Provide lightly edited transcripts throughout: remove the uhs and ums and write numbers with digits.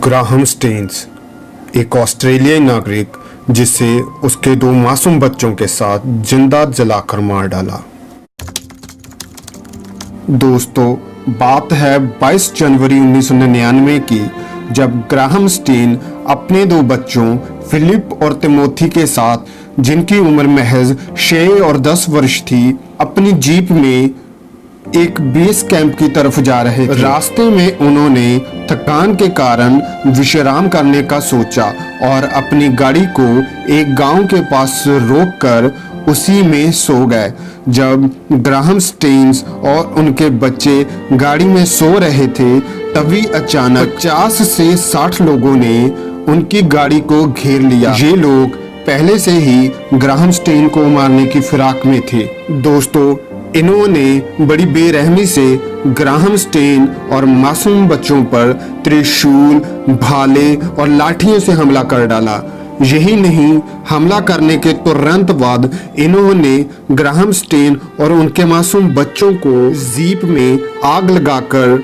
Graham stains एक ऑस्ट्रेलियाई नागरिक जिसे उसके 2 मासूम बच्चों के साथ जिंदा जलाकर मार डाला। दोस्तों, बात है 22 जनवरी 1999 की, जब ग्राहम स्टेन अपने 2 बच्चों फिलिप और तिमोथी के साथ, जिनकी उम्र महज 6 और 10 वर्ष थी, अपनी जीप में एक बेस कैंप की तरफ जा रहे थे। रास्ते में उन्होंने थकान के कारण विश्राम करने का सोचा और अपनी गाड़ी को एक गांव के पास रोककर उसी में सो गए। जब ग्राहम स्टेन्स और उनके बच्चे गाड़ी में सो रहे थे, तभी अचानक 50 से 60 लोगों ने उनकी गाड़ी को घेर लिया। ये लोग पहले से ही ग्राहम स्टेन को मारने की फिराक में थे। दोस्तों, इन्होंने बड़ी बेरहमी से ग्राहम स्टेन और मासूम बच्चों पर त्रिशूल, भाले और लाठियों से हमला कर डाला। यही नहीं, हमला करने के तुरंत बाद इन्होंने ग्राहम स्टेन और उनके मासूम बच्चों को जीप में आग लगाकर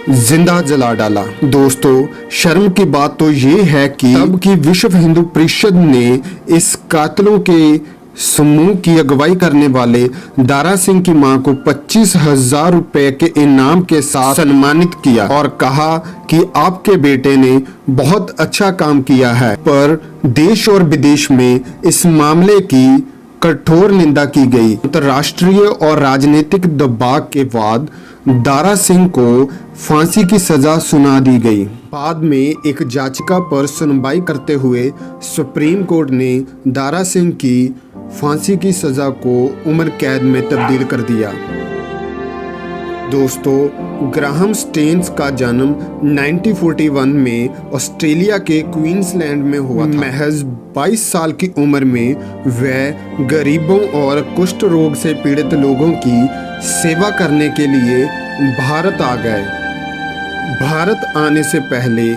जिंदा जला डाला। दोस्तों, शर्म की बात तो ये है कि तब की विश्व हिंदू परिषद ने इस कातलों के समूह की अगुवाई करने वाले दारा सिंह की मां को 25,000 रुपए के इनाम के साथ सम्मानित किया और कहा कि आपके बेटे ने बहुत अच्छा काम किया है। पर देश और विदेश में इस मामले की कठोर निंदा की गई। अंतर्राष्ट्रीय और राजनीतिक दबाव के बाद दारा सिंह को फांसी की सजा सुना दी गई। बाद में एक याचिका पर सुनवाई करते हुए सुप्रीम कोर्ट ने दारा सिंह की फांसी की सजा को उम्र कैद में तब्दील कर दिया। दोस्तों, ग्राहम स्टेन्स का जन्म 1941 में ऑस्ट्रेलिया के क्वींसलैंड में हुआ था। महज 22 साल की उम्र में वह गरीबों और कुष्ठ रोग से पीड़ित लोगों की सेवा करने के लिए भारत आ गए। भारत आने से पहले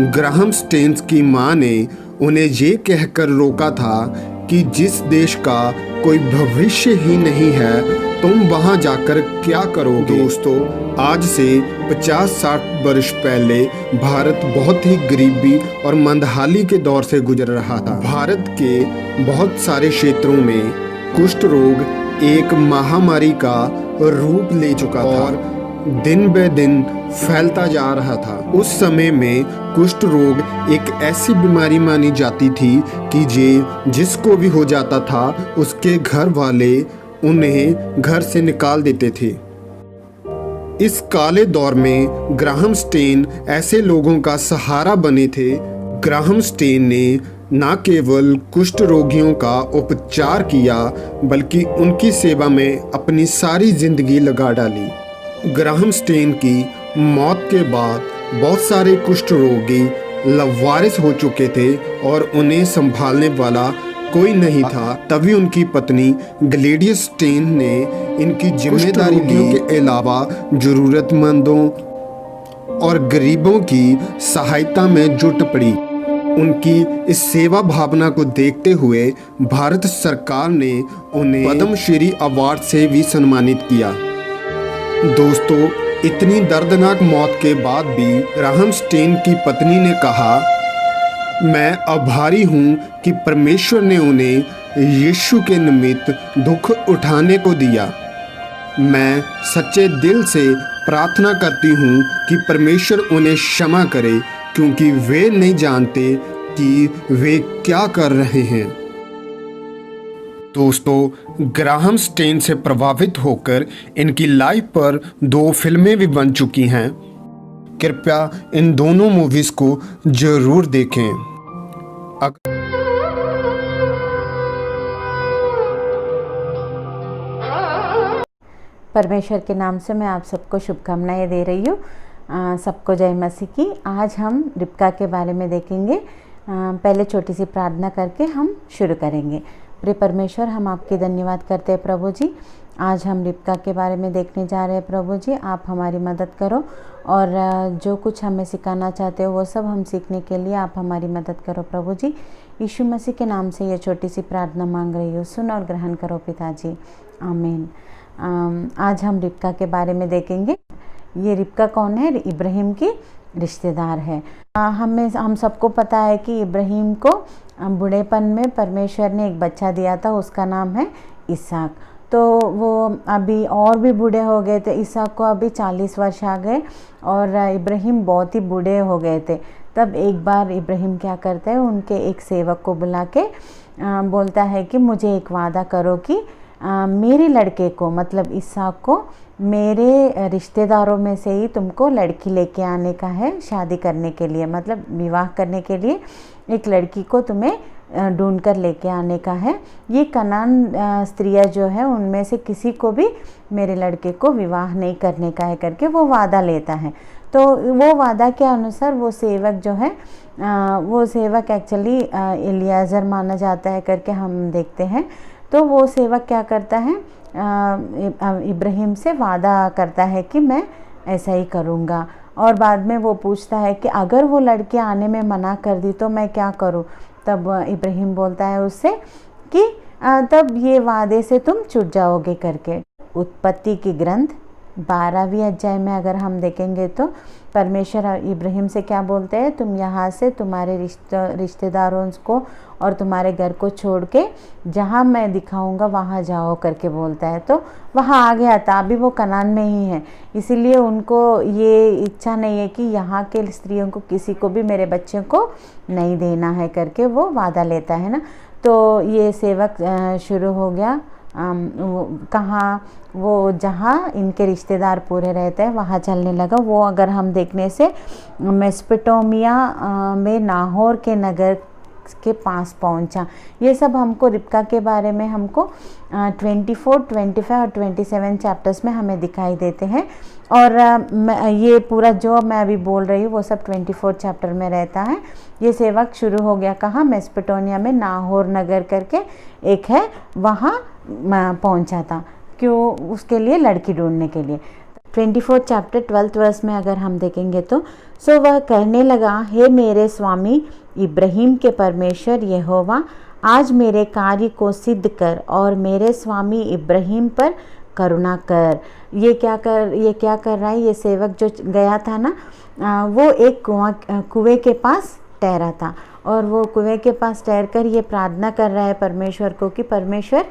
ग्राहम स्टेन्स की मां ने उन्हें ये कहकर रोका था कि जिस देश का कोई भविष्य ही नहीं है, तुम वहां जाकर क्या करोगे। दोस्तों, आज से 50-60 वर्ष पहले भारत बहुत ही गरीबी और मंदहाली के दौर से गुजर रहा था। भारत के बहुत सारे क्षेत्रों में कुष्ठ रोग एक महामारी का रूप ले चुका था और दिन ब दिन फैलता जा रहा था। उस समय में कुष्ठ रोग एक ऐसी बीमारी मानी जाती थी कि जिसको भी हो जाता था, उसके घर वाले उन्हें घर से निकाल देते थे। इस काले दौर में ग्राहम स्टेन ऐसे लोगों का सहारा बने थे। ग्राहम स्टेन ने न केवल कुष्ठ रोगियों का उपचार किया, बल्कि उनकी सेवा में अपनी सारी जिंदगी लगा डाली। ग्राहम स्टेन की मौत के बाद बहुत सारे कुष्ठ रोगी लावारिस हो चुके थे और उन्हें संभालने वाला कोई नहीं था। तभी उनकी पत्नी ग्लेडियस स्टेन ने इनकी जिम्मेदारी के अलावा जरूरतमंदों और गरीबों की सहायता में जुट पड़ी। उनकी इस सेवा भावना को देखते हुए भारत सरकार ने उन्हें पद्मश्री अवार्ड से भी सम्मानित किया। दोस्तों, इतनी दर्दनाक मौत के बाद भी ग्राहम स्टेन की पत्नी ने कहा, मैं आभारी हूँ कि परमेश्वर ने उन्हें यीशु के निमित्त दुख उठाने को दिया। मैं सच्चे दिल से प्रार्थना करती हूँ कि परमेश्वर उन्हें क्षमा करे, क्योंकि वे नहीं जानते कि वे क्या कर रहे हैं। दोस्तों, ग्राहम स्टेन से प्रभावित होकर इनकी लाइफ पर 2 फिल्में भी बन चुकी हैं। कृपया इन दोनों मूवीज को जरूर देखें। परमेश्वर के नाम से मैं आप सबको शुभकामनाएं दे रही हूँ। सबको जय मसीह की। आज हम रिबका के बारे में देखेंगे। पहले छोटी सी प्रार्थना करके हम शुरू करेंगे। प्रिय परमेश्वर, हम आपकी धन्यवाद करते हैं प्रभु जी। आज हम रिबका के बारे में देखने जा रहे हैं प्रभु जी। आप हमारी मदद करो और जो कुछ हमें सिखाना चाहते हो वो सब हम सीखने के लिए आप हमारी मदद करो प्रभु जी। यीशु मसीह के नाम से ये छोटी सी प्रार्थना मांग रही हूँ, सुन और ग्रहण करो पिताजी, आमीन। आज हम रिबका के बारे में देखेंगे। ये रिबका कौन है? इब्राहिम की रिश्तेदार है। हम सबको पता है कि इब्राहिम को बूढ़ेपन में परमेश्वर ने एक बच्चा दिया था, उसका नाम है इसहाक। तो वो अभी और भी बूढ़े हो गए थे, इसहाक को अभी 40 वर्ष आ गए और इब्राहिम बहुत ही बूढ़े हो गए थे। तब एक बार इब्राहिम क्या करता है, उनके एक सेवक को बुला के बोलता है कि मुझे एक वादा करो कि मेरे लड़के को, मतलब इसहाक को, मेरे रिश्तेदारों में से ही तुमको लड़की लेके आने का है, शादी करने के लिए, मतलब विवाह करने के लिए एक लड़की को तुम्हें ढूंढ कर लेके आने का है। ये कनान स्त्रियां जो है उनमें से किसी को भी मेरे लड़के को विवाह नहीं करने का है करके वो वादा लेता है। तो वो वादा के अनुसार वो सेवक जो है, वो सेवक एक्चुअली एलियाजर माना जाता है करके हम देखते हैं। तो वो सेवक क्या करता है, इब्राहिम से वादा करता है कि मैं ऐसा ही करूँगा। और बाद में वो पूछता है कि अगर वो लड़की आने में मना कर दी तो मैं क्या करूँ। तब इब्राहिम बोलता है उससे कि तब ये वादे से तुम छूट जाओगे करके। उत्पत्ति की ग्रंथ 12वीं अध्याय में अगर हम देखेंगे तो परमेश्वर इब्राहिम से क्या बोलते हैं, तुम यहाँ से तुम्हारे रिश्तेदारों को और तुम्हारे घर को छोड़ के जहाँ मैं दिखाऊंगा वहाँ जाओ करके बोलता है। तो वहाँ आ गया था, अभी वो कनान में ही है, इसीलिए उनको ये इच्छा नहीं है कि यहाँ के स्त्रियों को किसी को भी मेरे बच्चों को नहीं देना है करके वो वादा लेता है ना। तो ये सेवक शुरू हो गया कहाँ, वो जहाँ इनके रिश्तेदार पूरे रहते हैं वहाँ चलने लगा। वो अगर हम देखने से मेसोपोटामिया में नाहोर के नगर के पास पहुँचा। ये सब हमको रिबका के बारे में हमको 24, 25 और 27 चैप्टर्स में हमें दिखाई देते हैं। और ये पूरा जो मैं अभी बोल रही हूँ वो सब 24 चैप्टर में रहता है। ये सेवक शुरू हो गया कहाँ, मेसोपोटामिया में नाहोर नगर करके एक है, वहाँ पहुँचा था। क्यों, उसके लिए लड़की ढूंढने के लिए। 24 चैप्टर 12th वर्स में अगर हम देखेंगे तो सो वह कहने लगा, हे मेरे स्वामी इब्राहिम के परमेश्वर यहोवा, आज मेरे कार्य को सिद्ध कर और मेरे स्वामी इब्राहिम पर करुणा कर। ये क्या कर रहा है, ये सेवक जो गया था ना, वो एक कुएं के पास ठहरा था और वो कुएं के पास ठहर कर ये प्रार्थना कर रहा है परमेश्वर को कि परमेश्वर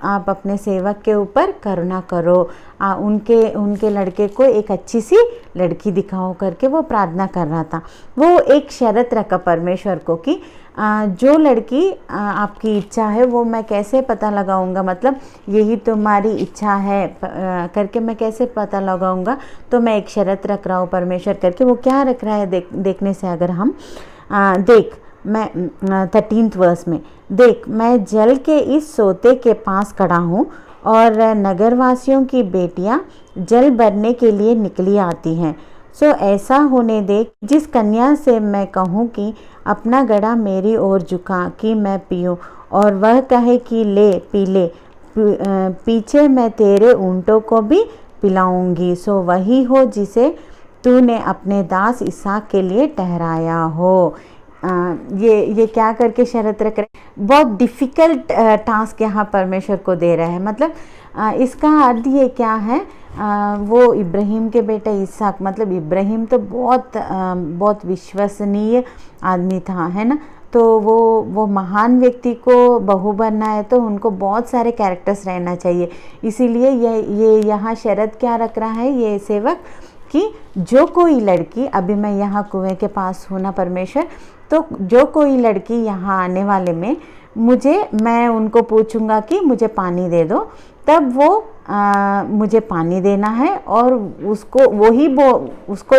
आप अपने सेवक के ऊपर करुणा करो, उनके लड़के को एक अच्छी सी लड़की दिखाओ करके वो प्रार्थना कर रहा था। वो एक शर्त रखा परमेश्वर को कि जो लड़की आपकी इच्छा है वो मैं कैसे पता लगाऊंगा, मतलब यही तुम्हारी इच्छा है करके मैं कैसे पता लगाऊंगा। तो मैं एक शर्त रख रहा हूँ परमेश्वर करके। वो क्या रख रहा है देखने से अगर हम देख, मैं 13th वर्स में देख, मैं जल के इस सोते के पास खड़ा हूँ और नगरवासियों की बेटियाँ जल भरने के लिए निकली आती हैं। सो ऐसा होने दे जिस कन्या से मैं कहूँ कि अपना गड़ा मेरी ओर झुका कि मैं पीऊँ, और वह कहे कि ले पी ले, पीछे मैं तेरे ऊँटों को भी पिलाऊंगी। सो वही हो जिसे तूने अपने दास इसहाक के लिए ठहराया हो। ये क्या करके शर्त रख रहे, बहुत डिफ़िकल्ट टास्क यहाँ परमेश्वर को दे रहा है। मतलब इसका अर्थ ये क्या है, वो इब्राहिम के बेटे इसहाक, मतलब इब्राहिम तो बहुत विश्वसनीय आदमी था, है ना। तो वो महान व्यक्ति को बहू बनना है तो उनको बहुत सारे कैरेक्टर्स रहना चाहिए। इसीलिए ये यहाँ शर्त क्या रख रहा है ये सेवक कि जो कोई लड़की, अभी मैं यहाँ कुएं के पास हूँ ना परमेश्वर, तो जो कोई लड़की यहाँ आने वाले में मैं उनको पूछूंगा कि मुझे पानी दे दो, तब वो मुझे पानी देना है और उसको ही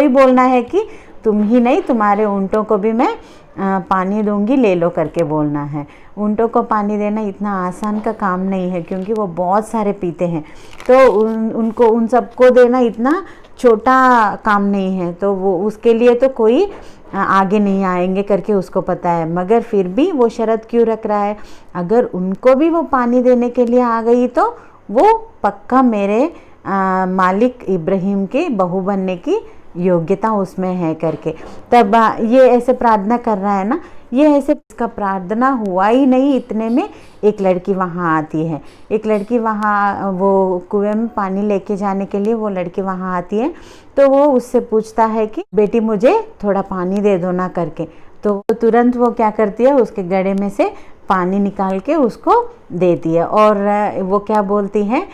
बोलना है कि तुम ही नहीं, तुम्हारे ऊँटों को भी मैं पानी दूंगी, ले लो करके बोलना है। ऊँटों को पानी देना इतना आसान का काम नहीं है क्योंकि वो बहुत सारे पीते हैं, तो उन सबको देना इतना छोटा काम नहीं है। तो वो उसके लिए तो कोई आगे नहीं आएंगे करके उसको पता है, मगर फिर भी वो शर्त क्यों रख रहा है, अगर उनको भी वो पानी देने के लिए आ गई तो वो पक्का मेरे मालिक इब्राहिम के बहू बनने की योग्यता उसमें है करके। तब ये ऐसे प्रार्थना कर रहा है ना, ये ऐसे इसका प्रार्थना हुआ ही नहीं, इतने में एक लड़की वहाँ आती है। एक लड़की वहाँ वो कुएं में पानी लेके जाने के लिए वो लड़की वहाँ आती है। तो वो उससे पूछता है कि बेटी मुझे थोड़ा पानी दे दो ना करके। तो तुरंत वो क्या करती है, उसके गड़े में से पानी निकाल के उसको देती है और वो क्या बोलती है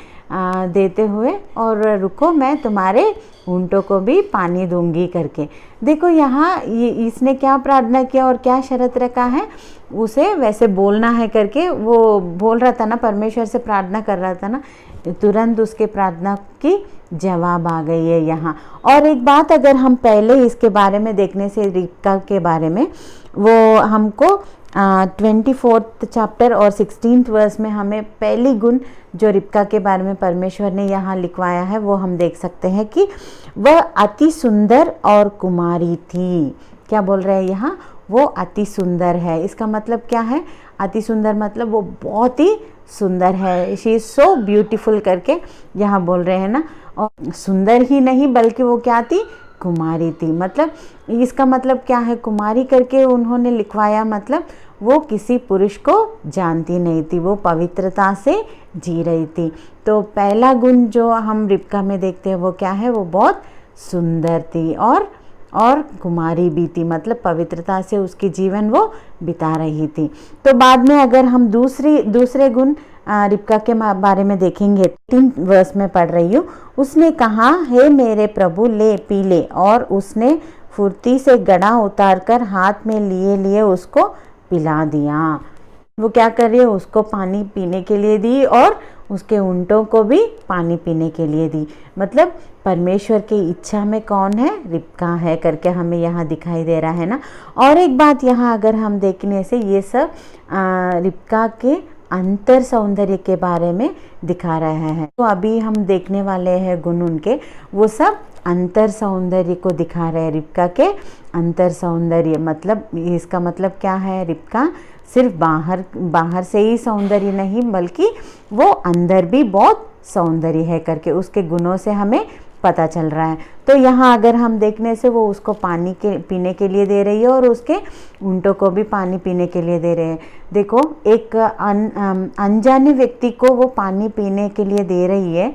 देते हुए, और रुको मैं तुम्हारे ऊँटों को भी पानी दूंगी करके। देखो यहाँ इसने क्या प्रार्थना किया और क्या शर्त रखा है, उसे वैसे बोलना है करके वो बोल रहा था ना, परमेश्वर से प्रार्थना कर रहा था ना, तुरंत उसके प्रार्थना की जवाब आ गई है यहाँ। और एक बात अगर हम पहले इसके बारे में देखने से, रिबका के बारे में, वो हमको 24th चैप्टर और 16th वर्स में हमें पहली गुण जो रिबका के बारे में परमेश्वर ने यहाँ लिखवाया है वो हम देख सकते हैं कि वह अति सुंदर और कुमारी थी। क्या बोल रहे हैं यहाँ, वो अति सुंदर है। इसका मतलब क्या है, अति सुंदर मतलब वो बहुत ही सुंदर है, शी इज़ सो ब्यूटीफुल करके यहाँ बोल रहे हैं ना। और सुंदर ही नहीं बल्कि वो क्या थी, कुमारी थी। मतलब इसका मतलब क्या है, कुमारी करके उन्होंने लिखवाया, मतलब वो किसी पुरुष को जानती नहीं थी, वो पवित्रता से जी रही थी। तो पहला गुण जो हम रिबका में देखते हैं वो क्या है, वो बहुत सुंदर थी और कुमारी भी थी, मतलब पवित्रता से उसकी जीवन वो बिता रही थी। तो बाद में अगर हम दूसरे गुण रिबका के बारे में देखेंगे, 3 वर्स में पढ़ रही हूँ। उसने कहा, हे मेरे प्रभु ले पी ले, और उसने फुर्ती से गड़ा उतारकर हाथ में लिए उसको पिला दिया। वो क्या कर रही है, उसको पानी पीने के लिए दी और उसके ऊँटों को भी पानी पीने के लिए दी। मतलब परमेश्वर की इच्छा में कौन है, रिबका है करके हमें यहाँ दिखाई दे रहा है ना। और एक बात यहाँ अगर हम देखने से, ये सब रिबका के अंतर सौंदर्य के बारे में दिखा रहे हैं। तो अभी हम देखने वाले हैं गुण उनके, वो सब अंतर सौंदर्य को दिखा रहे हैं। रिबका के अंतर सौंदर्य मतलब, इसका मतलब क्या है, रिबका सिर्फ बाहर से ही सौंदर्य नहीं बल्कि वो अंदर भी बहुत सौंदर्य है करके उसके गुणों से हमें पता चल रहा है। तो यहाँ अगर हम देखने से वो उसको पानी के पीने के लिए दे रही है और उसके ऊँटों को भी पानी पीने के लिए दे रहे हैं। देखो, एक अनजाने व्यक्ति को वो पानी पीने के लिए दे रही है,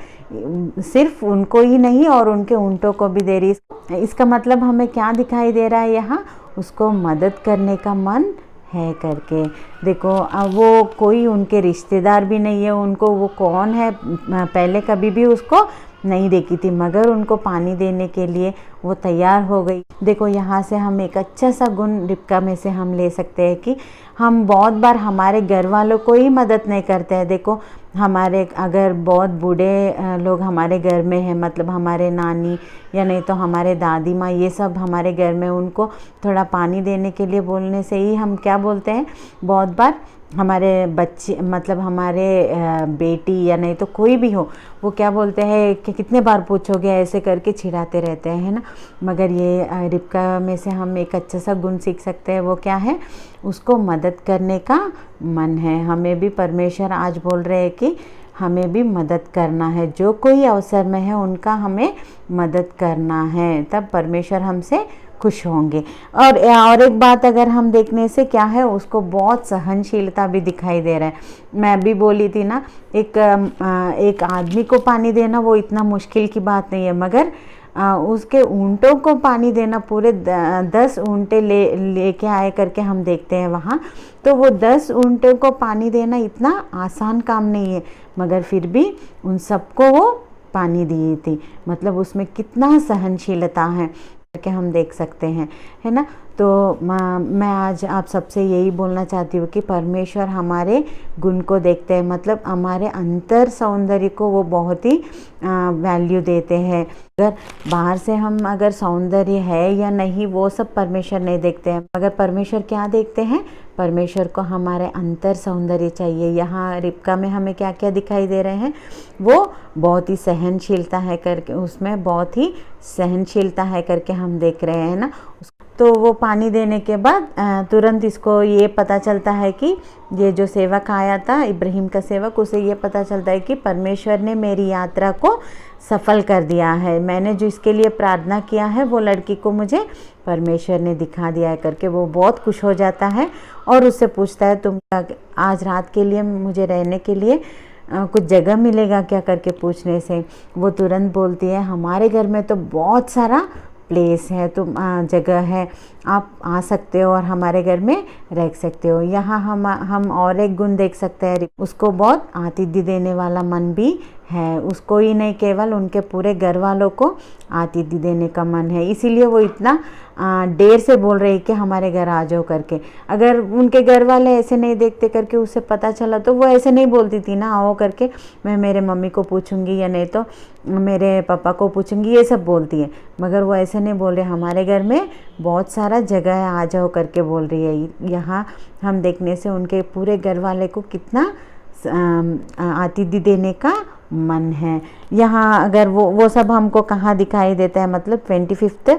सिर्फ उनको ही नहीं और उनके ऊँटों को भी दे रही है। इसका मतलब हमें क्या दिखाई दे रहा है यहाँ, उसको मदद करने का मन है करके। देखो, वो कोई उनके रिश्तेदार भी नहीं है, उनको वो कौन है पहले कभी भी उसको नहीं देखी थी, मगर उनको पानी देने के लिए वो तैयार हो गई। देखो, यहाँ से हम एक अच्छा सा गुण रिबका में से हम ले सकते हैं कि हम बहुत बार हमारे घर वालों को ही मदद नहीं करते हैं। देखो, हमारे अगर बहुत बूढ़े लोग हमारे घर में हैं, मतलब हमारे नानी या नहीं तो हमारे दादी माँ, ये सब हमारे घर में, उनको थोड़ा पानी देने के लिए बोलने से ही हम क्या बोलते हैं, बहुत बार हमारे बच्चे, मतलब हमारे बेटी या नहीं तो कोई भी हो, वो क्या बोलते हैं कि कितने बार पूछोगे, ऐसे करके चिढ़ाते रहते हैं, है ना। मगर ये रिबका में से हम एक अच्छा सा गुण सीख सकते हैं, वो क्या है, उसको मदद करने का मन है। हमें भी परमेश्वर आज बोल रहे हैं कि हमें भी मदद करना है, जो कोई अवसर में है उनका हमें मदद करना है, तब परमेश्वर हमसे खुश होंगे। और एक बात अगर हम देखने से क्या है, उसको बहुत सहनशीलता भी दिखाई दे रहा है। मैं भी बोली थी ना, एक आदमी को पानी देना वो इतना मुश्किल की बात नहीं है, मगर उसके ऊँटों को पानी देना, पूरे 10 ऊँटे लेके आए करके हम देखते हैं वहाँ। तो वो 10 ऊँटों को पानी देना इतना आसान काम नहीं है, मगर फिर भी उन सबको वो पानी दी थी। मतलब उसमें कितना सहनशीलता है कि हम देख सकते हैं, है ना। तो मैं आज आप सबसे यही बोलना चाहती हूँ कि परमेश्वर हमारे गुण को देखते हैं, मतलब हमारे अंतर सौंदर्य को वो बहुत ही वैल्यू देते हैं। अगर बाहर से हम अगर सौंदर्य है या नहीं वो सब परमेश्वर नहीं देखते हैं, मगर परमेश्वर क्या देखते हैं, परमेश्वर को हमारे अंतर सौंदर्य चाहिए। यहाँ रिबका में हमें क्या क्या दिखाई दे रहे हैं, वो बहुत ही सहनशीलता है करके, उसमें बहुत ही सहनशीलता है करके हम देख रहे हैं ना। तो वो पानी देने के बाद तुरंत इसको ये पता चलता है कि ये जो सेवक आया था, इब्राहिम का सेवक, उसे ये पता चलता है कि परमेश्वर ने मेरी यात्रा को सफल कर दिया है। मैंने जो इसके लिए प्रार्थना किया है वो लड़की को मुझे परमेश्वर ने दिखा दिया है करके वो बहुत खुश हो जाता है और उससे पूछता है तुम आज रात के लिए मुझे रहने के लिए कुछ जगह मिलेगा क्या करके पूछने से वो तुरंत बोलती है हमारे घर में तो बहुत सारा प्लेस है, तुम जगह है, आप आ सकते हो और हमारे घर में रह सकते हो। यहाँ हम और एक गुण देख सकते हैं, उसको बहुत आतिथ्य देने वाला मन भी है। उसको ही नहीं केवल उनके पूरे घर वालों को आतिथ्य देने का मन है, इसीलिए वो इतना देर से बोल रही कि हमारे घर आ जाओ करके। अगर उनके घर वाले ऐसे नहीं देखते करके उसे पता चला तो वो ऐसे नहीं बोलती थी ना, आओ करके मैं मेरे मम्मी को पूछूंगी या नहीं तो मेरे पापा को पूछूंगी, ये सब बोलती है। मगर वो ऐसे नहीं बोल रहे, हमारे घर में बहुत सारा जगह है, आ जाओ करके बोल रही है। यहाँ हम देखने से उनके पूरे घर वाले को कितना आतिथ्य देने का मन है। यहाँ अगर वो सब हमको कहाँ दिखाई देता है, मतलब 25th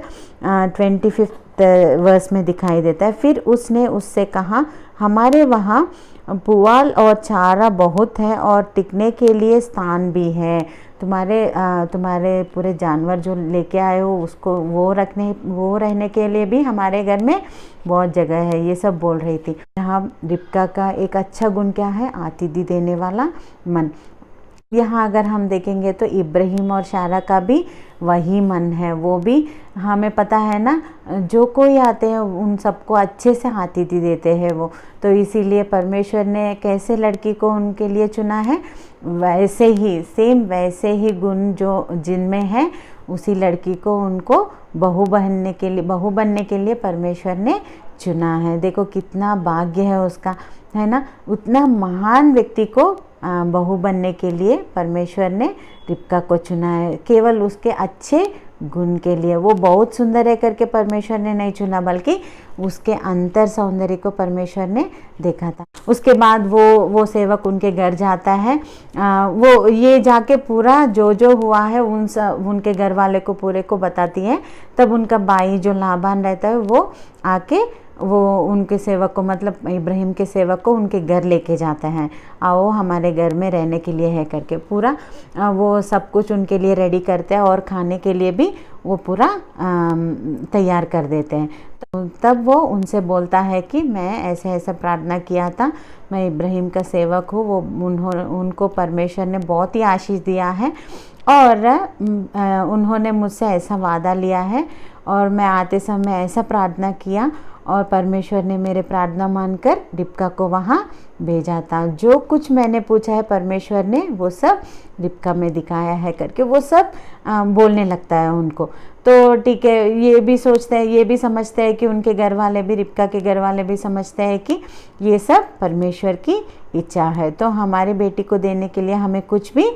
वर्स में दिखाई देता है। फिर उसने उससे कहा हमारे वहाँ पुआल और चारा बहुत है और टिकने के लिए स्थान भी है। तुम्हारे पूरे जानवर जो लेके आए हो उसको वो रहने के लिए भी हमारे घर में बहुत जगह है, ये सब बोल रही थी। यहाँ रिबका का एक अच्छा गुण क्या है, आतिथ्य देने वाला मन। यहाँ अगर हम देखेंगे तो इब्राहिम और सारा का भी वही मन है। वो भी हमें पता है ना, जो कोई आते हैं उन सबको अच्छे से आतिथ्य देते हैं वो। तो इसीलिए परमेश्वर ने कैसे लड़की को उनके लिए चुना है, वैसे वैसे ही गुण जो जिनमें है उसी लड़की को उनको बहू बनने के लिए परमेश्वर ने चुना है। देखो कितना भाग्य है उसका, है ना। उतना महान व्यक्ति को बहू बनने के लिए परमेश्वर ने रिबका को चुना है, केवल उसके अच्छे गुण के लिए। वो बहुत सुंदर है करके परमेश्वर ने नहीं चुना, बल्कि उसके अंतर सौंदर्य को परमेश्वर ने देखा था। उसके बाद वो सेवक उनके घर जाता है। वो ये जाके पूरा जो हुआ है उनके घर वाले को पूरे को बताती है। तब उनका भाई जो लाबान रहता है वो आके वो उनके सेवक को, मतलब इब्राहिम के सेवक को उनके घर लेके जाते हैं। आओ हमारे घर में रहने के लिए है करके पूरा वो सब कुछ उनके लिए रेडी करते हैं और खाने के लिए भी वो पूरा तैयार कर देते हैं। तो तब वो उनसे बोलता है कि मैं ऐसे प्रार्थना किया था, मैं इब्राहिम का सेवक हूँ, वो उनको परमेश्वर ने बहुत ही आशीष दिया है और उन्होंने मुझसे ऐसा वादा लिया है और मैं आते समय ऐसा प्रार्थना किया और परमेश्वर ने मेरे प्रार्थना मानकर रिबका को वहाँ भेजा था। जो कुछ मैंने पूछा है परमेश्वर ने वो सब रिबका में दिखाया है करके वो सब बोलने लगता है उनको। तो ठीक है, ये भी समझते हैं कि उनके घर वाले भी, रिबका के घर वाले भी समझते हैं कि ये सब परमेश्वर की इच्छा है। तो हमारी बेटी को देने के लिए हमें कुछ भी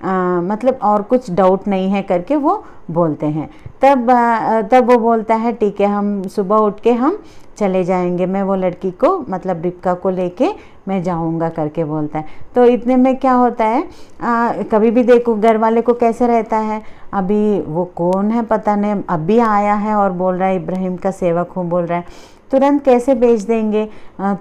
मतलब और कुछ डाउट नहीं है करके वो बोलते हैं। तब वो बोलता है ठीक है, हम सुबह उठ के हम चले जाएंगे, मैं वो लड़की को मतलब रिबका को लेके मैं जाऊंगा करके बोलता है। तो इतने में क्या होता है, कभी भी देखो घर वाले को कैसे रहता है, अभी वो कौन है पता नहीं, अभी आया है और बोल रहा है इब्राहिम का सेवक हूँ बोल रहा है, तुरंत कैसे भेज देंगे।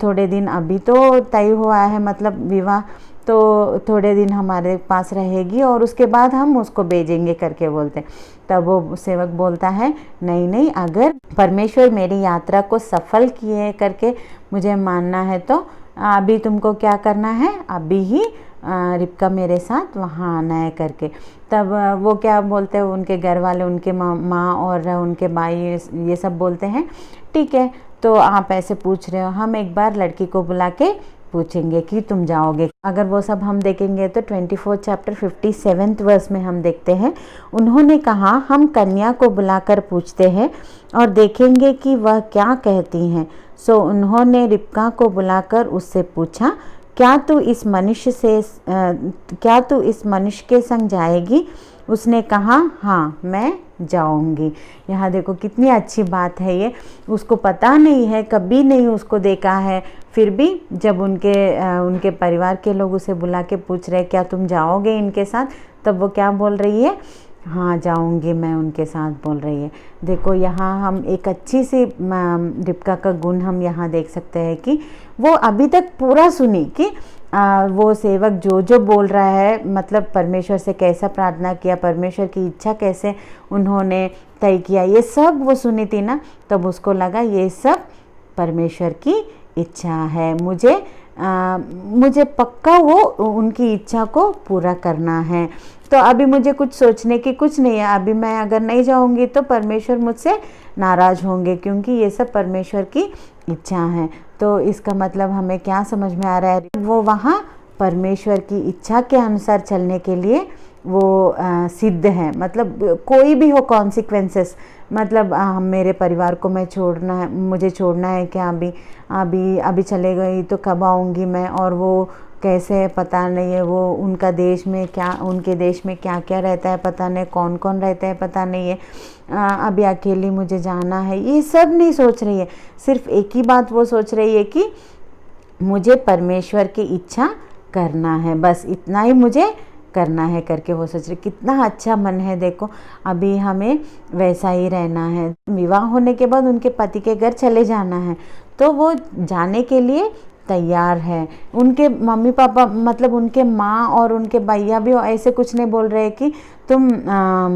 थोड़े दिन अभी तो तय हुआ है, मतलब विवाह तो थोड़े दिन हमारे पास रहेगी और उसके बाद हम उसको भेजेंगे करके बोलते। तब वो सेवक बोलता है नहीं, अगर परमेश्वर मेरी यात्रा को सफल किए करके मुझे मानना है तो अभी तुमको क्या करना है, अभी ही रिबका मेरे साथ वहाँ आना है करके। तब वो क्या बोलते हैं, उनके घर वाले, उनके माँ और उनके भाई ये सब बोलते हैं ठीक है, तो आप ऐसे पूछ रहे हो, हम एक बार लड़की को बुला के पूछेंगे कि तुम जाओगे। अगर वो सब हम देखेंगे तो 24 चैप्टर 57 वर्स में हम देखते हैं, उन्होंने कहा हम कन्या को बुलाकर पूछते हैं और देखेंगे कि वह क्या कहती हैं। सो उन्होंने रिबका को बुलाकर उससे पूछा, क्या तू इस मनुष्य के संग जाएगी? उसने कहा हाँ, मैं जाऊंगी। यहाँ देखो कितनी अच्छी बात है ये, उसको पता नहीं है, कभी नहीं उसको देखा है, फिर भी जब उनके परिवार के लोग उसे बुला के पूछ रहे क्या तुम जाओगे इनके साथ, तब वो क्या बोल रही है, हाँ जाऊंगी मैं उनके साथ बोल रही है। देखो यहाँ हम एक अच्छी सी रिबका का गुण हम यहाँ देख सकते हैं कि वो अभी तक पूरा सुनी कि वो सेवक जो जो बोल रहा है, मतलब परमेश्वर से कैसा प्रार्थना किया, परमेश्वर की इच्छा कैसे उन्होंने तय किया, ये सब वो सुनी थी ना, तब उसको लगा ये सब परमेश्वर की इच्छा है, मुझे पक्का वो उनकी इच्छा को पूरा करना है। तो अभी मुझे कुछ सोचने की कुछ नहीं है, अभी मैं अगर नहीं जाऊंगी तो परमेश्वर मुझसे नाराज़ होंगे, क्योंकि ये सब परमेश्वर की इच्छा है। तो इसका मतलब हमें क्या समझ में आ रहा है, वो वहाँ परमेश्वर की इच्छा के अनुसार चलने के लिए वो सिद्ध है। मतलब कोई भी हो कॉन्सिक्वेंसेस, मतलब मेरे परिवार को मुझे छोड़ना है क्या, अभी चले गई तो कब आऊँगी मैं, और वो कैसे पता नहीं है, वो उनके देश में क्या क्या रहता है पता नहीं, कौन कौन रहता है पता नहीं है, अभी अकेली मुझे जाना है, ये सब नहीं सोच रही है। सिर्फ एक ही बात वो सोच रही है कि मुझे परमेश्वर की इच्छा करना है, बस इतना ही मुझे करना है करके वो सोच रही। कितना अच्छा मन है, देखो अभी हमें वैसा ही रहना है। विवाह होने के बाद उनके पति के घर चले जाना है, तो वो जाने के लिए तैयार है। उनके मम्मी पापा, मतलब उनके माँ और उनके भैया भी ऐसे कुछ नहीं बोल रहे कि तुम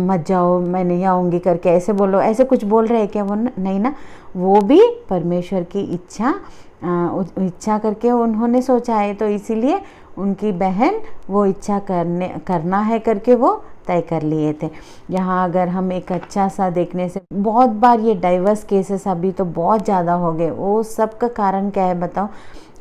मत जाओ, मैं नहीं आऊँगी करके ऐसे बोलो, ऐसे कुछ बोल रहे हैं क्या? वो नहीं ना, वो भी परमेश्वर की इच्छा करके उन्होंने सोचा है, तो इसीलिए उनकी बहन वो इच्छा करना है करके वो तय कर लिए थे। यहाँ अगर हम एक अच्छा सा देखने से, बहुत बार ये डाइवर्स केसेस अभी तो बहुत ज़्यादा हो गए, वो सब का कारण क्या है बताओ?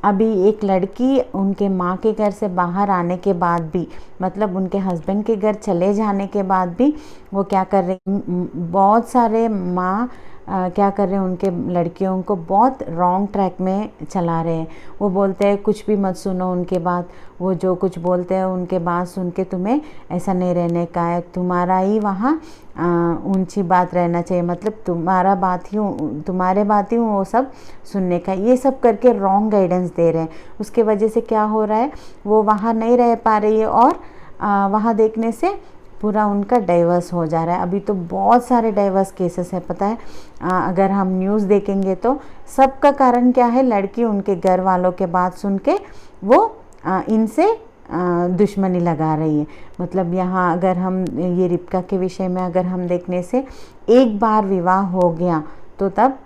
अभी एक लड़की उनके माँ के घर से बाहर आने के बाद भी, मतलब उनके हस्बैंड के घर चले जाने के बाद भी वो क्या कर रही, बहुत सारे माँ क्या कर रहे हैं, उनके लड़कियों को बहुत रॉन्ग ट्रैक में चला रहे हैं। वो बोलते हैं कुछ भी मत सुनो उनके बात, वो जो कुछ बोलते हैं उनके बात सुन के तुम्हें ऐसा नहीं रहने का है, तुम्हारा ही वहाँ ऊंची बात रहना चाहिए, मतलब तुम्हारे बात ही वो सब सुनने का, ये सब करके रॉन्ग गाइडेंस दे रहे हैं। उसके वजह से क्या हो रहा है, वो वहाँ नहीं रह पा रही है और वहाँ देखने से पूरा उनका डाइवर्स हो जा रहा है। अभी तो बहुत सारे डाइवर्स केसेस है, पता है। अगर हम न्यूज़ देखेंगे तो सबका कारण क्या है, लड़की उनके घर वालों के बात सुन के वो इनसे दुश्मनी लगा रही है। मतलब यहाँ अगर हम ये रिबका के विषय में अगर हम देखने से, एक बार विवाह हो गया तो तब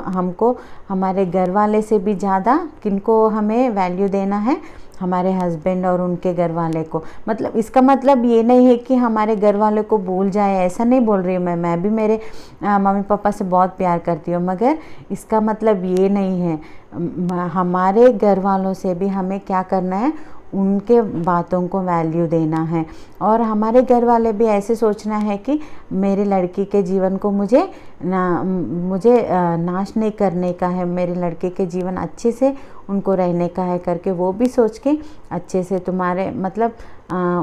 हमको हमारे घर वाले से भी ज़्यादा किनको हमें वैल्यू देना है, हमारे हस्बैंड और उनके घर वाले को। मतलब इसका मतलब ये नहीं है कि हमारे घर वाले को भूल जाए, ऐसा नहीं बोल रही हूँ मैं भी मेरे मम्मी पापा से बहुत प्यार करती हूँ, मगर इसका मतलब ये नहीं है। हमारे घर वालों से भी हमें क्या करना है, उनके बातों को वैल्यू देना है। और हमारे घर वाले भी ऐसे सोचना है कि मेरी लड़की के जीवन को मुझे नाश नहीं करने का है, मेरी लड़के के जीवन अच्छे से उनको रहने का है करके वो भी सोच के अच्छे से तुम्हारे मतलब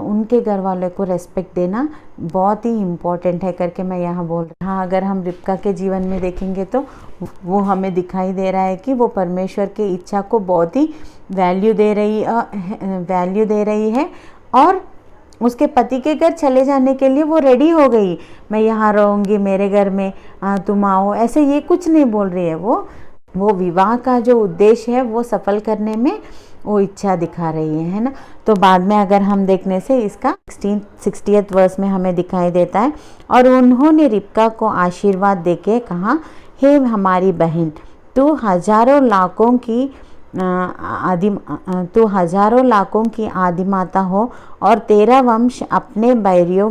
उनके घर वालों को रेस्पेक्ट देना बहुत ही इम्पोर्टेंट है करके मैं यहाँ बोल रही हूँ। हाँ, अगर हम रिबका के जीवन में देखेंगे तो वो हमें दिखाई दे रहा है कि वो परमेश्वर की इच्छा को बहुत ही वैल्यू दे रही है और उसके पति के घर चले जाने के लिए वो रेडी हो गई। मैं यहाँ रहूँगी, मेरे घर में तुम आओ, ऐसे ये कुछ नहीं बोल रही है। वो विवाह का जो उद्देश्य है वो सफल करने में वो इच्छा दिखा रही है ना। तो बाद में अगर हम देखने से इसका 60th वर्स में हमें दिखाई देता है, और उन्होंने रिबका को आशीर्वाद देके कहा, हे हमारी बहन, तू हजारों लाखों की आदिमाता हो और तेरा वंश अपने बैरियों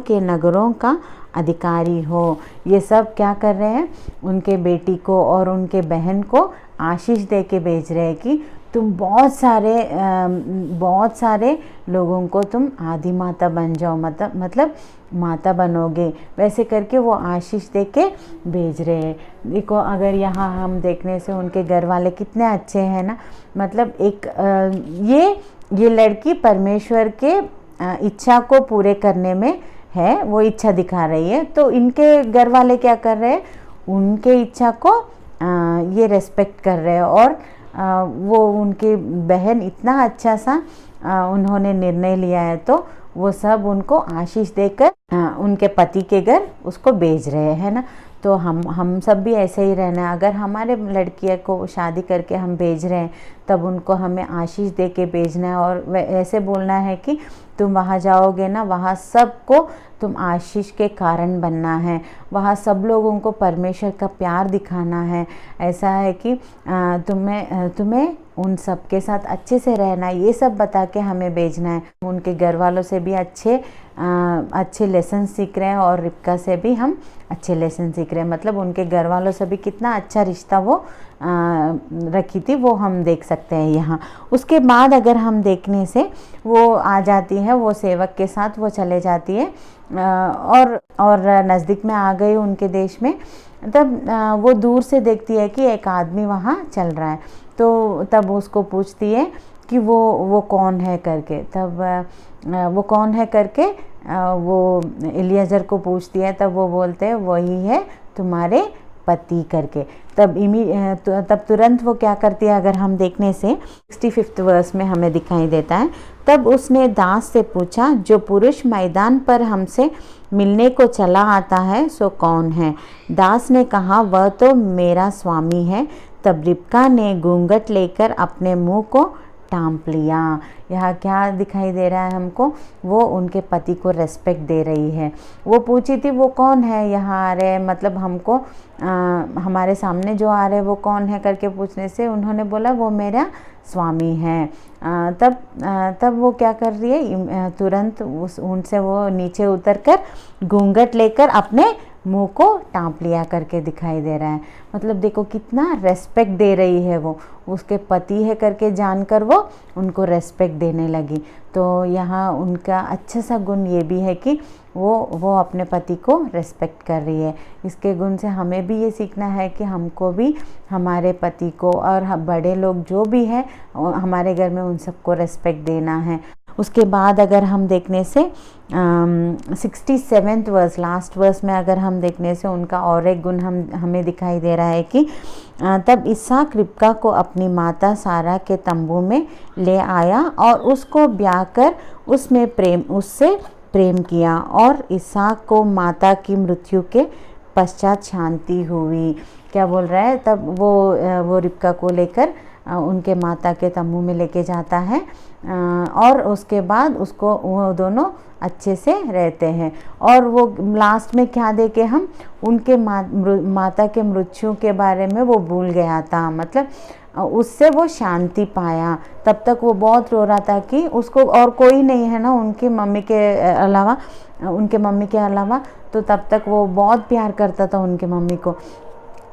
के नगरों का अधिकारी हो। ये सब क्या कर रहे हैं, उनके बेटी को और उनके बहन को आशीष दे के भेज रहे हैं कि तुम बहुत सारे लोगों को तुम आदि माता बन जाओ, मतलब माता बनोगे, वैसे करके वो आशीष दे के भेज रहे हैं। देखो अगर यहाँ हम देखने से उनके घर वाले कितने अच्छे हैं ना। मतलब एक ये लड़की परमेश्वर के इच्छा को पूरे करने में है, वो इच्छा दिखा रही है। तो इनके घर वाले क्या कर रहे हैं, उनके इच्छा को ये रेस्पेक्ट कर रहे हैं। और वो उनकी बहन इतना अच्छा सा उन्होंने निर्णय लिया है, तो वो सब उनको आशीष देकर उनके पति के घर उसको भेज रहे हैं ना। तो हम सब भी ऐसे ही रहना है। अगर हमारे लड़कियों को शादी करके हम भेज रहे हैं तब उनको हमें आशीष दे के भेजना है, और ऐसे बोलना है कि तुम वहाँ जाओगे ना, वहाँ सबको तुम आशीष के कारण बनना है, वहाँ सब लोगों को परमेश्वर का प्यार दिखाना है। ऐसा है कि तुम्हें उन सब के साथ अच्छे से रहना है, ये सब बता के हमें भेजना है। उनके घर वालों से भी अच्छे लेसन सीख रहे हैं और रिबका से भी हम अच्छे लेसन सीख रहे हैं। मतलब उनके घर वालों से भी कितना अच्छा रिश्ता वो रखी थी वो हम देख सकते हैं यहाँ। उसके बाद अगर हम देखने से वो आ जाती है, वो सेवक के साथ वो चले जाती है और नज़दीक में आ गई उनके देश में। तब वो दूर से देखती है कि एक आदमी वहाँ चल रहा है, तो तब उसको पूछती है कि वो कौन है करके। तब वो कौन है करके वो एलियाजर को पूछती है। तब वो बोलते हैं वही है तुम्हारे पति करके। तब तुरंत वो क्या करती है, अगर हम देखने से 65 वर्स में हमें दिखाई देता है। तब उसने दास से पूछा, जो पुरुष मैदान पर हमसे मिलने को चला आता है सो कौन है? दास ने कहा, वह तो मेरा स्वामी है। तब रिबका ने घूंघट लेकर अपने मुंह को टाँप लिया। यहाँ क्या दिखाई दे रहा है हमको, वो उनके पति को रेस्पेक्ट दे रही है। वो पूछी थी वो कौन है यहाँ आ रहे, मतलब हमको हमारे सामने जो आ रहे वो कौन है करके पूछने से उन्होंने बोला वो मेरा स्वामी है। तब वो क्या कर रही है, तुरंत उनसे वो नीचे उतरकर घूंघट लेकर अपने मुंह को टाँप लिया करके दिखाई दे रहा है। मतलब देखो कितना रेस्पेक्ट दे रही है, वो उसके पति है करके जानकर वो उनको रेस्पेक्ट देने लगी। तो यहाँ उनका अच्छा सा गुण ये भी है कि वो अपने पति को रेस्पेक्ट कर रही है। इसके गुण से हमें भी ये सीखना है कि हमको भी हमारे पति को और बड़े लोग जो भी हैं हमारे घर में उन सबको रेस्पेक्ट देना है। उसके बाद अगर हम देखने से 67th वर्स, लास्ट वर्स में अगर हम देखने से उनका और एक गुण हमें दिखाई दे रहा है कि तब इसहाक रिबका को अपनी माता सारा के तंबू में ले आया और उसको ब्याह कर उससे प्रेम किया, और इसहाक को माता की मृत्यु के पश्चात शांति हुई। क्या बोल रहा है, तब वो रिबका को लेकर उनके माता के तंबू में लेके जाता है और उसके बाद उसको वो दोनों अच्छे से रहते हैं। और वो लास्ट में क्या देखे हम उनके माता के मृत्यु के बारे में वो भूल गया था, मतलब उससे वो शांति पाया। तब तक वो बहुत रो रहा था कि उसको और कोई नहीं है ना उनकी मम्मी के अलावा, तो तब तक वो बहुत प्यार करता था उनके मम्मी को,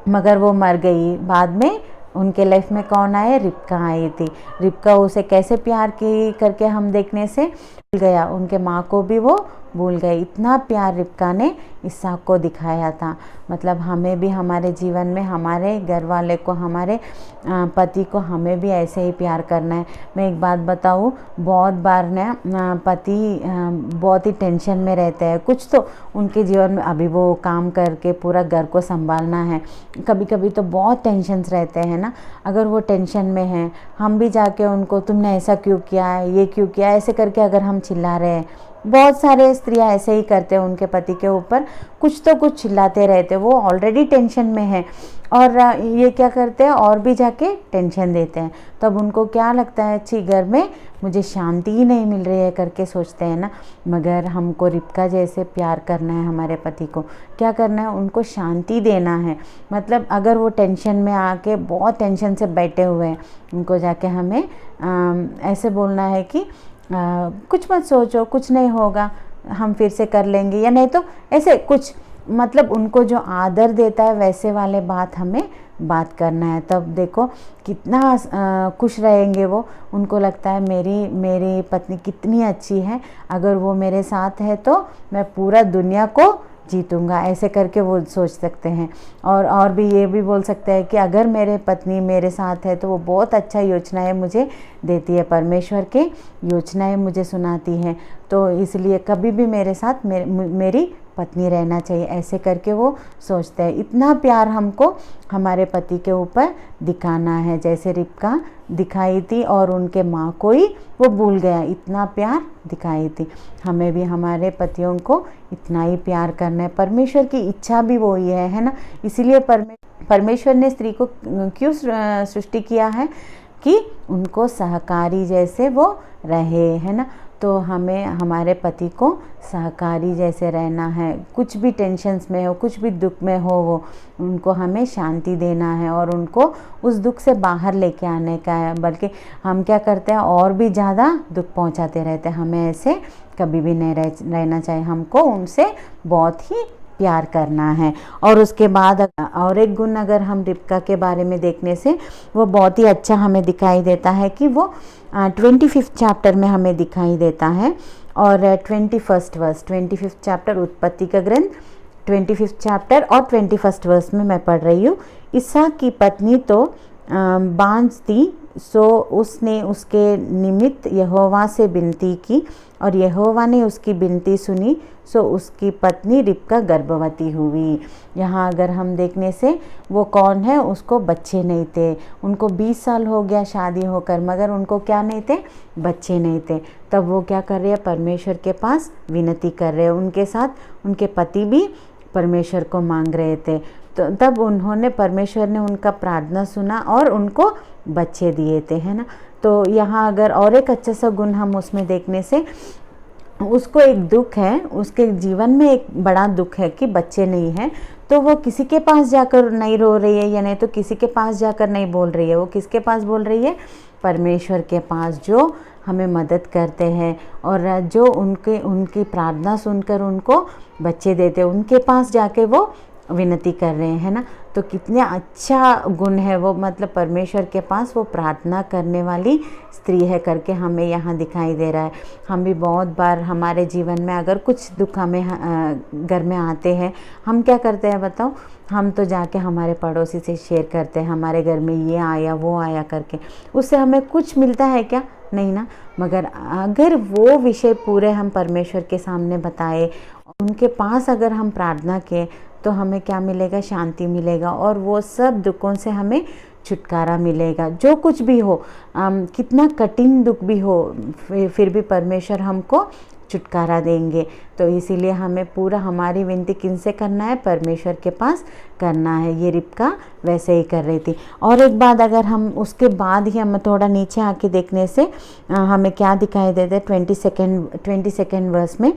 मगर वो मर गई। बाद में उनके लाइफ में कौन आए, रिबका आई थी। रिबका उसे कैसे प्यार की करके हम देखने से भूल गया, उनके माँ को भी वो भूल गए। इतना प्यार रिबका ने इसहाक को दिखाया था। मतलब हमें भी हमारे जीवन में हमारे घर वाले को, हमारे पति को हमें भी ऐसे ही प्यार करना है। मैं एक बात बताऊँ, बहुत बार ना पति बहुत ही टेंशन में रहते हैं। कुछ तो उनके जीवन में अभी वो काम करके पूरा घर को संभालना है, कभी कभी तो बहुत टेंशन्स रहते हैं ना। अगर वो टेंशन में हैं, हम भी जाके उनको तुमने ऐसा क्यों किया है, ये क्यों किया, ऐसे करके अगर हम चिल्ला रहे हैं, बहुत सारे स्त्रियां ऐसे ही करते हैं उनके पति के ऊपर, कुछ तो कुछ चिल्लाते रहते हैं। वो ऑलरेडी टेंशन में है और ये क्या करते हैं और भी जाके टेंशन देते हैं। तब उनको क्या लगता है, अच्छी घर में मुझे शांति ही नहीं मिल रही है करके सोचते हैं ना। मगर हमको रिबका जैसे प्यार करना है हमारे पति को, क्या करना है, उनको शांति देना है। मतलब अगर वो टेंशन में आके बहुत टेंशन से बैठे हुए हैं, उनको जाके हमें ऐसे बोलना है कि कुछ मत सोचो, कुछ नहीं होगा, हम फिर से कर लेंगे, या नहीं तो ऐसे कुछ, मतलब उनको जो आदर देता है वैसे वाले बात हमें बात करना है। तब देखो कितना खुश रहेंगे वो, उनको लगता है मेरी पत्नी कितनी अच्छी है, अगर वो मेरे साथ है तो मैं पूरा दुनिया को जीतूंगा, ऐसे करके वो सोच सकते हैं। और भी ये भी बोल सकते हैं कि अगर मेरे पत्नी मेरे साथ है तो वो बहुत अच्छा योजनाएं मुझे देती है, परमेश्वर के योजनाएं मुझे सुनाती हैं, तो इसलिए कभी भी मेरे साथ मेरी पत्नी रहना चाहिए, ऐसे करके वो सोचते हैं। इतना प्यार हमको हमारे पति के ऊपर दिखाना है, जैसे रिबका दिखाई थी और उनके माँ को ही वो भूल गया, इतना प्यार दिखाई थी। हमें भी हमारे पतियों को इतना ही प्यार करना है। परमेश्वर की इच्छा भी वही है ना। इसीलिए परमेश्वर ने स्त्री को क्यों सृष्टि किया है कि उनको सहकारी जैसे वो रहे, है ना। तो हमें हमारे पति को सहकारी जैसे रहना है। कुछ भी टेंशन्स में हो, कुछ भी दुख में हो, वो उनको हमें शांति देना है और उनको उस दुख से बाहर लेके आने का है। बल्कि हम क्या करते हैं, और भी ज़्यादा दुख पहुंचाते रहते हैं। हमें ऐसे कभी भी नहीं रहना चाहिए। हमको उनसे बहुत ही प्यार करना है। और उसके बाद और एक गुण अगर हम रिबका के बारे में देखने से वो बहुत ही अच्छा हमें दिखाई देता है कि वो 25 चैप्टर में हमें दिखाई देता है। और 25 चैप्टर उत्पत्ति का ग्रंथ 25 चैप्टर और 21 वर्स में मैं पढ़ रही हूँ। इसहाक की पत्नी तो बांझ थी, सो उसने उसके निमित्त यहोवा से विनती की और यहोवा ने उसकी विनती सुनी, सो उसकी पत्नी रिबका गर्भवती हुई। यहाँ अगर हम देखने से वो कौन है, उसको बच्चे नहीं थे। उनको 20 साल हो गया शादी होकर, मगर उनको क्या नहीं थे, बच्चे नहीं थे। तब वो क्या कर रहे हैं, परमेश्वर के पास विनती कर रहे हैं। उनके साथ उनके पति भी परमेश्वर को मांग रहे थे। तो तब उन्होंने, परमेश्वर ने उनका प्रार्थना सुना और उनको बच्चे दिए थे, है ना। तो यहाँ अगर और एक अच्छा सा गुण हम उसमें देखने से, उसको एक दुख है, उसके जीवन में एक बड़ा दुख है कि बच्चे नहीं हैं। तो वो किसी के पास जाकर नहीं रो रही है, या नहीं तो किसी के पास जाकर नहीं बोल रही है। वो किसके पास बोल रही है, परमेश्वर के पास, जो हमें मदद करते हैं और जो उनकी प्रार्थना सुनकर उनको बच्चे देते हैं। उनके पास जाके वो विनती कर रहे हैं ना। तो कितने अच्छा गुण है वो, मतलब परमेश्वर के पास वो प्रार्थना करने वाली स्त्री है करके हमें यहाँ दिखाई दे रहा है। हम भी बहुत बार हमारे जीवन में अगर कुछ दुख हमें घर में आते हैं, हम क्या करते हैं बताओ, हम तो जाके हमारे पड़ोसी से शेयर करते हैं, हमारे घर में ये आया वो आया करके। उससे हमें कुछ मिलता है क्या, नहीं ना। मगर अगर वो विषय पूरे हम परमेश्वर के सामने बताए, उनके पास अगर हम प्रार्थना किए, तो हमें क्या मिलेगा, शांति मिलेगा और वो सब दुखों से हमें छुटकारा मिलेगा। जो कुछ भी हो, कितना कठिन दुख भी हो, फिर भी परमेश्वर हमको छुटकारा देंगे। तो इसीलिए हमें पूरा हमारी विनती किनसे करना है, परमेश्वर के पास करना है। ये रिबका वैसे ही कर रही थी। और एक बात अगर हम उसके बाद ही हम थोड़ा नीचे आके देखने से हमें क्या दिखाई देता है, 22 वर्स में,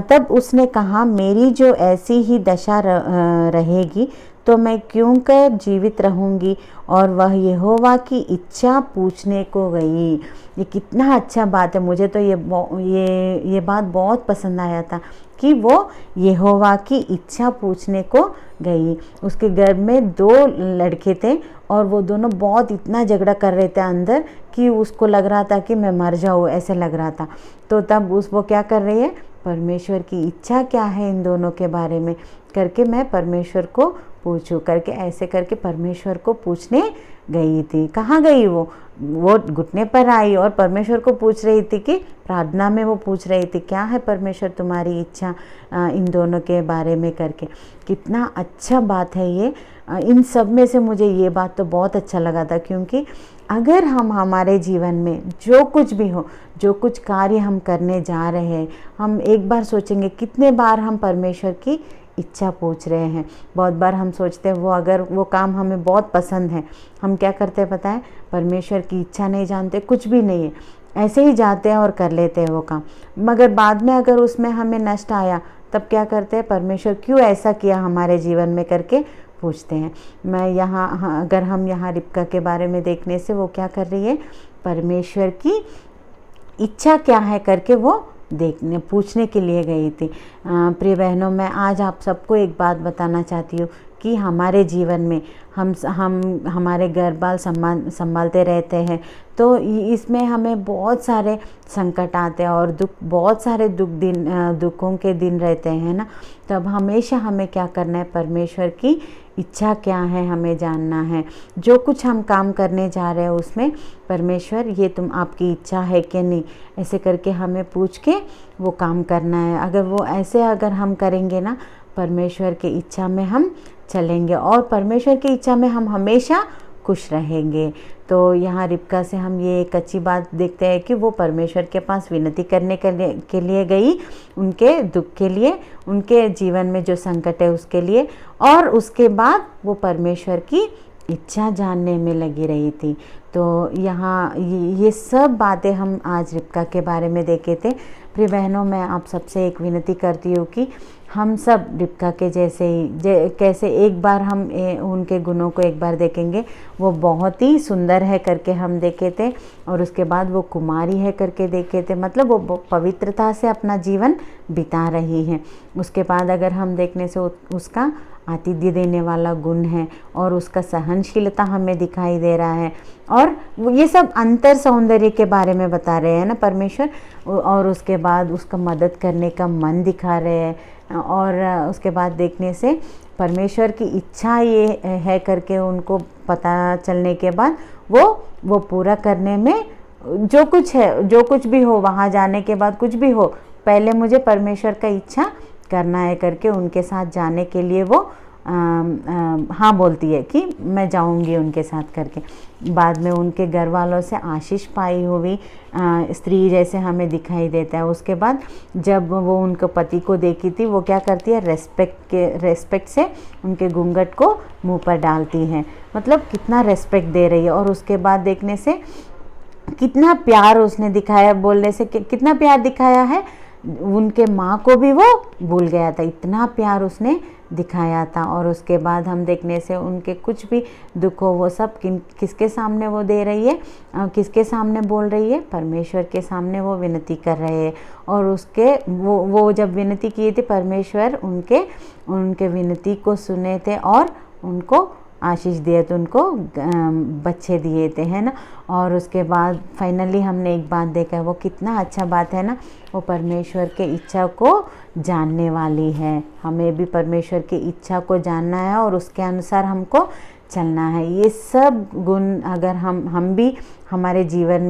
तब उसने कहा, मेरी जो ऐसी ही दशा रहेगी तो मैं क्यों कर जीवित रहूँगी। और वह यहोवा की इच्छा पूछने को गई। ये कितना अच्छा बात है। मुझे तो ये बात बहुत पसंद आया था कि वो यहोवा की इच्छा पूछने को गई। उसके घर में 2 लड़के थे और वो दोनों बहुत इतना झगड़ा कर रहे थे अंदर कि उसको लग रहा था कि मैं मर जाऊँ, ऐसे लग रहा था। तो तब वो क्या कर रही है, परमेश्वर की इच्छा क्या है इन दोनों के बारे में करके मैं परमेश्वर को पूछूं करके, ऐसे करके परमेश्वर को पूछने गई थी। कहाँ गई वो घुटने पर आई और परमेश्वर को पूछ रही थी कि प्रार्थना में वो पूछ रही थी, क्या है परमेश्वर तुम्हारी इच्छा इन दोनों के बारे में करके। कितना अच्छा बात है ये। इन सब में से मुझे ये बात तो बहुत अच्छा लगा था, क्योंकि अगर हम हमारे जीवन में जो कुछ भी हो, जो कुछ कार्य हम करने जा रहे हैं, हम एक बार सोचेंगे कितने बार हम परमेश्वर की इच्छा पूछ रहे हैं। बहुत बार हम सोचते हैं अगर वो काम हमें बहुत पसंद है, हम क्या करते हैं पता है, परमेश्वर की इच्छा नहीं जानते, कुछ भी नहीं है, ऐसे ही जाते हैं और कर लेते हैं वो काम। मगर बाद में अगर उसमें हमें नष्ट आया, तब क्या करते हैं, परमेश्वर क्यों ऐसा किया हमारे जीवन में करके पूछते हैं। अगर हम यहाँ रिबका के बारे में देखने से, वो क्या कर रही है, परमेश्वर की इच्छा क्या है करके वो पूछने के लिए गई थी। प्रिय बहनों, मैं आज आप सबको एक बात बताना चाहती हूँ कि हमारे जीवन में हम हमारे घर बाल संभालते रहते हैं, तो इसमें हमें बहुत सारे संकट आते हैं और बहुत सारे दुखों के दिन रहते हैं ना। तब हमेशा हमें क्या करना है, परमेश्वर की इच्छा क्या है हमें जानना है। जो कुछ हम काम करने जा रहे हैं उसमें परमेश्वर ये तुम आपकी इच्छा है कि नहीं, ऐसे करके हमें पूछ के वो काम करना है। अगर वो ऐसे अगर हम करेंगे ना, परमेश्वर की इच्छा में हम चलेंगे और परमेश्वर की इच्छा में हम हमेशा खुश रहेंगे। तो यहाँ रिबका से हम ये एक अच्छी बात देखते हैं कि वो परमेश्वर के पास विनती करने के लिए गई, उनके दुख के लिए, उनके जीवन में जो संकट है उसके लिए, और उसके बाद वो परमेश्वर की इच्छा जानने में लगी रही थी। तो यहाँ ये सब बातें हम आज रिबका के बारे में देखे थे। प्रिय बहनों, मैं आप सबसे एक विनती करती हूँ कि हम सब रिबका के जैसे ही कैसे एक बार हम उनके गुणों को एक बार देखेंगे। वो बहुत ही सुंदर है करके हम देखे थे, और उसके बाद वो कुमारी है करके देखे थे, मतलब वो पवित्रता से अपना जीवन बिता रही हैं। उसके बाद अगर हम देखने से उसका आतिथ्य देने वाला गुण है और उसका सहनशीलता हमें दिखाई दे रहा है, और ये सब अंतर सौंदर्य के बारे में बता रहे हैं ना परमेश्वर। और उसके बाद उसका मदद करने का मन दिखा रहे हैं, और उसके बाद देखने से परमेश्वर की इच्छा ये है करके उनको पता चलने के बाद वो पूरा करने में जो कुछ है, जो कुछ भी हो, वहाँ जाने के बाद कुछ भी हो, पहले मुझे परमेश्वर का इच्छा करना है करके उनके साथ जाने के लिए वो हाँ बोलती है कि मैं जाऊंगी उनके साथ करके। बाद में उनके घर वालों से आशीष पाई हुई स्त्री जैसे हमें दिखाई देता है। उसके बाद जब वो उनके पति को देखी थी, वो क्या करती है, रेस्पेक्ट से उनके घूंघट को मुंह पर डालती है, मतलब कितना रेस्पेक्ट दे रही है। और उसके बाद देखने से कितना प्यार उसने दिखाया, बोलने से कितना प्यार दिखाया है, उनके माँ को भी वो भूल गया था, इतना प्यार उसने दिखाया था। और उसके बाद हम देखने से उनके कुछ भी दुख हो वो सब किसके सामने वो दे रही है, किसके सामने बोल रही है, परमेश्वर के सामने वो विनती कर रहे हैं। और उसके वो जब विनती किए थे, परमेश्वर उनके विनती को सुने थे और उनको आशीष दिए थे, उनको बच्चे दिए थे, है ना। और उसके बाद फाइनली हमने एक बात देखा है, वो कितना अच्छा बात है ना, वो परमेश्वर के इच्छा को जानने वाली है। हमें भी परमेश्वर की इच्छा को जानना है और उसके अनुसार हमको चलना है। ये सब गुण अगर हम भी हमारे जीवन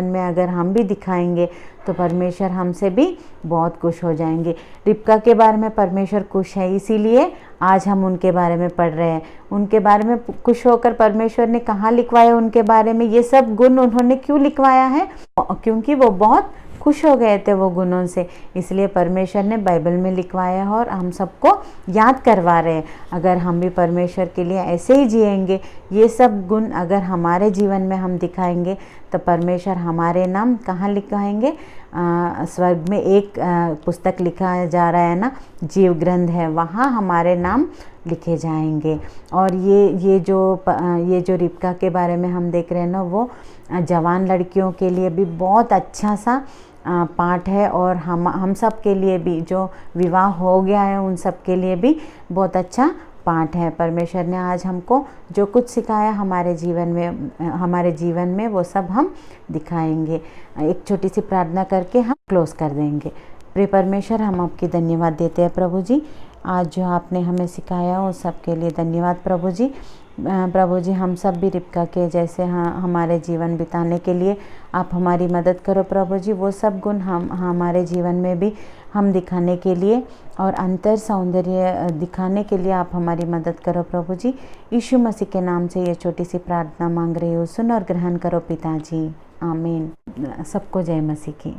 में अगर हम भी दिखाएंगे तो परमेश्वर हमसे भी बहुत खुश हो जाएंगे। रिबका के बारे में परमेश्वर खुश है, इसीलिए आज हम उनके बारे में पढ़ रहे हैं। उनके बारे में खुश होकर परमेश्वर ने कहाँ लिखवाया उनके बारे में, ये सब गुण उन्होंने क्यों लिखवाया है, क्योंकि वो बहुत खुश हो गए थे वो गुणों से, इसलिए परमेश्वर ने बाइबल में लिखवाया है और हम सबको याद करवा रहे हैं। अगर हम भी परमेश्वर के लिए ऐसे ही जिएंगे, ये सब गुण अगर हमारे जीवन में हम दिखाएंगे, तो परमेश्वर हमारे नाम कहाँ लिखाएंगे, स्वर्ग में एक पुस्तक लिखा जा रहा है ना, जीव ग्रंथ है, वहाँ हमारे नाम लिखे जाएंगे। और ये जो रिबका के बारे में हम देख रहे हैं ना, वो जवान लड़कियों के लिए भी बहुत अच्छा सा पाठ है, और हम सब के लिए भी, जो विवाह हो गया है उन सब के लिए भी बहुत अच्छा पाठ है। परमेश्वर ने आज हमको जो कुछ सिखाया हमारे जीवन में वो सब हम दिखाएंगे। एक छोटी सी प्रार्थना करके हम क्लोज कर देंगे। प्रिय परमेश्वर, हम आपकी धन्यवाद देते हैं प्रभु जी, आज जो आपने हमें सिखाया उस सब के लिए धन्यवाद प्रभु जी। प्रभु जी, हम सब भी रिबका के जैसे हमारे जीवन बिताने के लिए आप हमारी मदद करो प्रभु जी। वो सब गुण हमारे जीवन में भी हम दिखाने के लिए और अंतर सौंदर्य दिखाने के लिए आप हमारी मदद करो प्रभु जी। यीशु मसीह के नाम से ये छोटी सी प्रार्थना मांग रही हूँ, सुन और ग्रहण करो पिताजी, आमीन। सबको जय मसीह की।